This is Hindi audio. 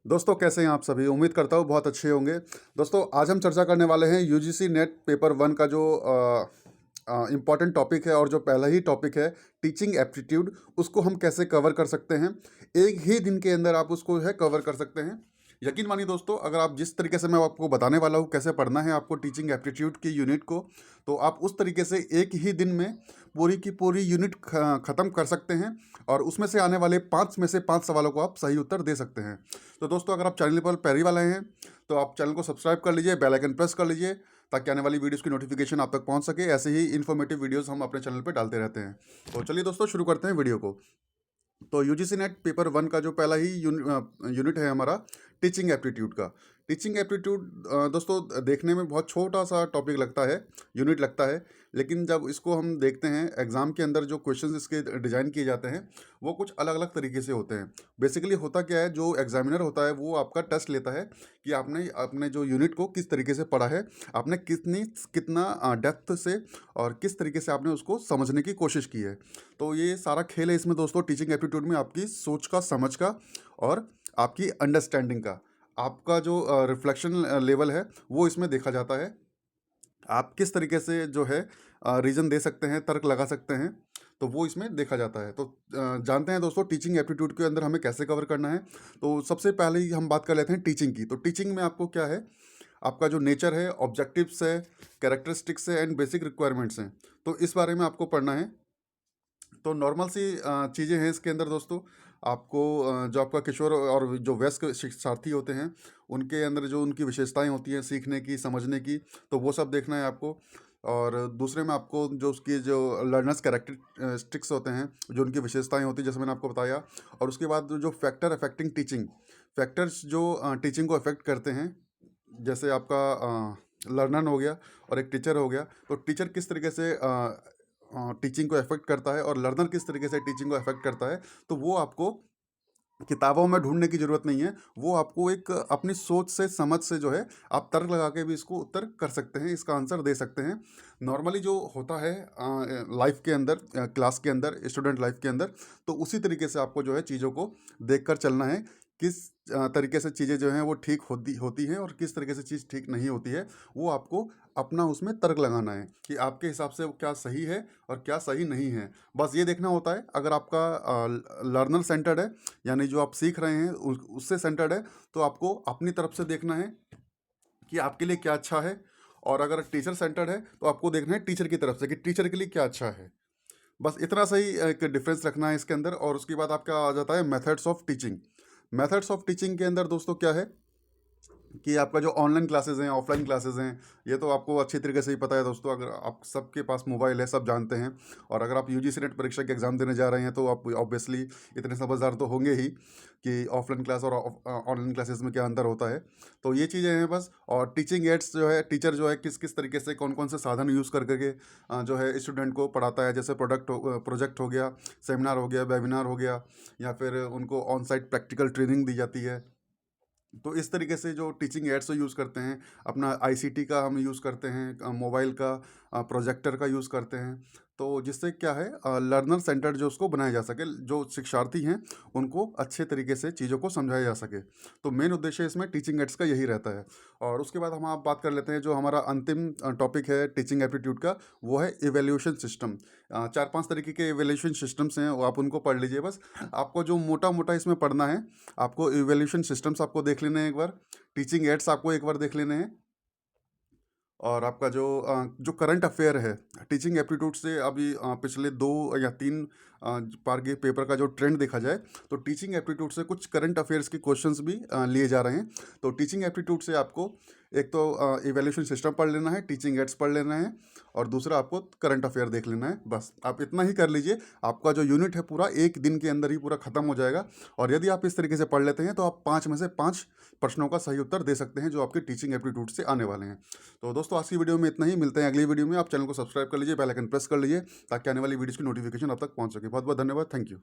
दोस्तों कैसे हैं आप सभी? उम्मीद करता हूँ बहुत अच्छे होंगे। दोस्तों आज हम चर्चा करने वाले हैं यूजीसी नेट पेपर 1 का जो इम्पॉर्टेंट टॉपिक है और जो पहला ही टॉपिक है टीचिंग एप्टीट्यूड, उसको हम कैसे कवर कर सकते हैं। एक ही दिन के अंदर आप उसको है कवर कर सकते हैं। यकीन मानिए दोस्तों, अगर आप जिस तरीके से मैं आपको बताने वाला हूँ कैसे पढ़ना है आपको टीचिंग एप्टीट्यूड की यूनिट को, तो आप उस तरीके से एक ही दिन में पूरी की पूरी यूनिट ख़त्म कर सकते हैं और उसमें से आने वाले 5 में से 5 सवालों को आप सही उत्तर दे सकते हैं। तो दोस्तों अगर आप चैनल पर पहली बार आए हैं तो आप चैनल को सब्सक्राइब कर लीजिए, बेल आइकन प्रेस कर लीजिए ताकि आने वाली वीडियोस की नोटिफिकेशन आप तक पहुंच सके। ऐसे ही इन्फॉर्मेटिव वीडियोस हम अपने चैनल पर डालते रहते हैं। तो चलिए दोस्तों शुरू करते हैं वीडियो को। तो यूजीसी नेट पेपर 1 का जो पहला ही यूनिट है हमारा टीचिंग एप्टीट्यूड का। टीचिंग एप्टीट्यूड दोस्तों देखने में बहुत छोटा सा टॉपिक लगता है, यूनिट लगता है, लेकिन जब इसको हम देखते हैं एग्ज़ाम के अंदर जो क्वेश्चंस इसके डिज़ाइन किए जाते हैं वो कुछ अलग अलग तरीके से होते हैं। बेसिकली होता क्या है, जो एग्जामिनर होता है वो आपका टेस्ट लेता है कि आपने अपने जो यूनिट को किस तरीके से पढ़ा है, आपने कितना डेप्थ से और किस तरीके से आपने उसको समझने की कोशिश की है। तो ये सारा खेल है इसमें दोस्तों टीचिंग एप्टीट्यूड में, आपकी सोच का, समझ का और आपकी अंडरस्टैंडिंग का, आपका जो रिफ्लेक्शन लेवल है वो इसमें देखा जाता है। आप किस तरीके से जो है रीज़न दे सकते हैं, तर्क लगा सकते हैं, तो वो इसमें देखा जाता है। तो जानते हैं दोस्तों टीचिंग एप्टीट्यूड के अंदर हमें कैसे कवर करना है। तो सबसे पहले ही हम बात कर लेते हैं टीचिंग की। तो टीचिंग में आपको क्या है, आपका जो नेचर है, ऑब्जेक्टिव्स है, कैरेक्टरिस्टिक्स है एंड बेसिक रिक्वायरमेंट्स हैं, तो इस बारे में आपको पढ़ना है। तो नॉर्मल सी चीज़ें हैं इसके अंदर दोस्तों। आपको जो आपका किशोर और जो वयस्क शिक्षार्थी होते हैं उनके अंदर जो उनकी विशेषताएं होती हैं सीखने की, समझने की, तो वो सब देखना है आपको। और दूसरे में आपको जो उसकी जो लर्नर्स कैरेक्टरिस्टिक्स होते हैं, जो उनकी विशेषताएं होती हैं जैसे मैंने आपको बताया। और उसके बाद जो फैक्टर अफेक्टिंग टीचिंग, फैक्टर्स जो टीचिंग को अफेक्ट करते हैं, जैसे आपका लर्नर हो गया और एक टीचर हो गया। तो टीचर किस तरीके से टीचिंग को अफेक्ट करता है और लर्नर किस तरीके से टीचिंग को अफेक्ट करता है, तो वो आपको किताबों में ढूंढने की ज़रूरत नहीं है। वो आपको एक अपनी सोच से, समझ से जो है आप तर्क लगा के भी इसको उत्तर कर सकते हैं, इसका आंसर दे सकते हैं। नॉर्मली जो होता है लाइफ के अंदर, क्लास के अंदर, स्टूडेंट लाइफ के अंदर, तो उसी तरीके से आपको जो है चीज़ों को देख कर चलना है। किस तरीके से चीज़ें जो हैं वो ठीक होती होती हैं और किस तरीके से चीज़ ठीक नहीं होती है, वो आपको अपना उसमें तर्क लगाना है कि आपके हिसाब से वो क्या सही है और क्या सही नहीं है। बस ये देखना होता है। अगर आपका लर्नर सेंटर्ड है, यानी जो आप सीख रहे हैं उससे सेंटर्ड है, तो आपको अपनी तरफ से देखना है कि आपके लिए क्या अच्छा है। और अगर टीचर सेंटर्ड है तो आपको देखना है टीचर की तरफ से कि टीचर के लिए क्या अच्छा है। बस इतना सही एक डिफरेंस रखना है इसके अंदर। और उसके बाद आपका आ जाता है methods of teaching. Methods of teaching के अंदर दोस्तों क्या है कि आपका जो ऑनलाइन क्लासेस हैं, ऑफलाइन क्लासेस हैं, ये तो आपको अच्छी तरीके से ही पता है दोस्तों। अगर आप सबके पास मोबाइल है, सब जानते हैं। और अगर आप यूजीसी नेट परीक्षा के एग्ज़ाम देने जा रहे हैं तो आप ऑब्वियसली इतने समझदार तो होंगे ही कि ऑफलाइन क्लास और ऑनलाइन क्लासेस में क्या अंतर होता है। तो ये चीज़ें हैं बस। और टीचिंग एड्स जो है, टीचर जो है किस किस तरीके से कौन कौन से साधन यूज़ कर करके जो है स्टूडेंट को पढ़ाता है। जैसे प्रोजेक्ट हो गया, सेमिनार हो गया, वेबिनार हो गया, या फिर उनको ऑन साइट प्रैक्टिकल ट्रेनिंग दी जाती है। तो इस तरीके से जो टीचिंग एड्स यूज़ करते हैं, अपना आईसीटी का हम यूज़ करते हैं, मोबाइल का, प्रोजेक्टर का यूज़ करते हैं। तो जिससे क्या है, लर्नर सेंटर्ड जो उसको बनाया जा सके, जो शिक्षार्थी हैं उनको अच्छे तरीके से चीज़ों को समझाया जा सके। तो मेन उद्देश्य इसमें टीचिंग एड्स का यही रहता है। और उसके बाद हम आप बात कर लेते हैं जो हमारा अंतिम टॉपिक है टीचिंग एप्टीट्यूड का, वो है इवैल्यूएशन सिस्टम। 4-5 तरीके के इवैल्यूएशन सिस्टम्स हैं, वो आप उनको पढ़ लीजिए बस। आपको जो मोटा मोटा इसमें पढ़ना है, आपको इवैल्यूएशन सिस्टम्स आपको देख लेने हैं एक बार, टीचिंग एड्स आपको एक बार देख लेने हैं। और आपका जो करंट अफेयर है टीचिंग एप्टीट्यूड से, अभी पिछले 2 या 3 बार के पेपर का जो ट्रेंड देखा जाए, तो टीचिंग एप्टीट्यूड से कुछ करंट अफेयर्स के क्वेश्चंस भी लिए जा रहे हैं। तो टीचिंग एप्टीट्यूड से आपको एक तो इवैल्यूएशन सिस्टम पढ़ लेना है, टीचिंग एड्स पढ़ लेना है, और दूसरा आपको करंट अफेयर देख लेना है। बस आप इतना ही कर लीजिए, आपका जो यूनिट है पूरा एक दिन के अंदर ही पूरा ख़त्म हो जाएगा। और यदि आप इस तरीके से पढ़ लेते हैं तो आप 5 में से 5 प्रश्नों का सही उत्तर दे सकते हैं जो आपके टीचिंग एप्टीट्यूड से आने वाले हैं। तो दोस्तों आज की वीडियो में इतना ही। मिलते हैं अगली वीडियो में। आप चैनल को सब्सक्राइब कर लीजिए, बेल आइकन प्रेस कर लीजिए ताकि आने वाली वीडियोज़ की नोटिफिकेशन आप तक पहुंच सके। बहुत बहुत धन्यवाद। Thank you.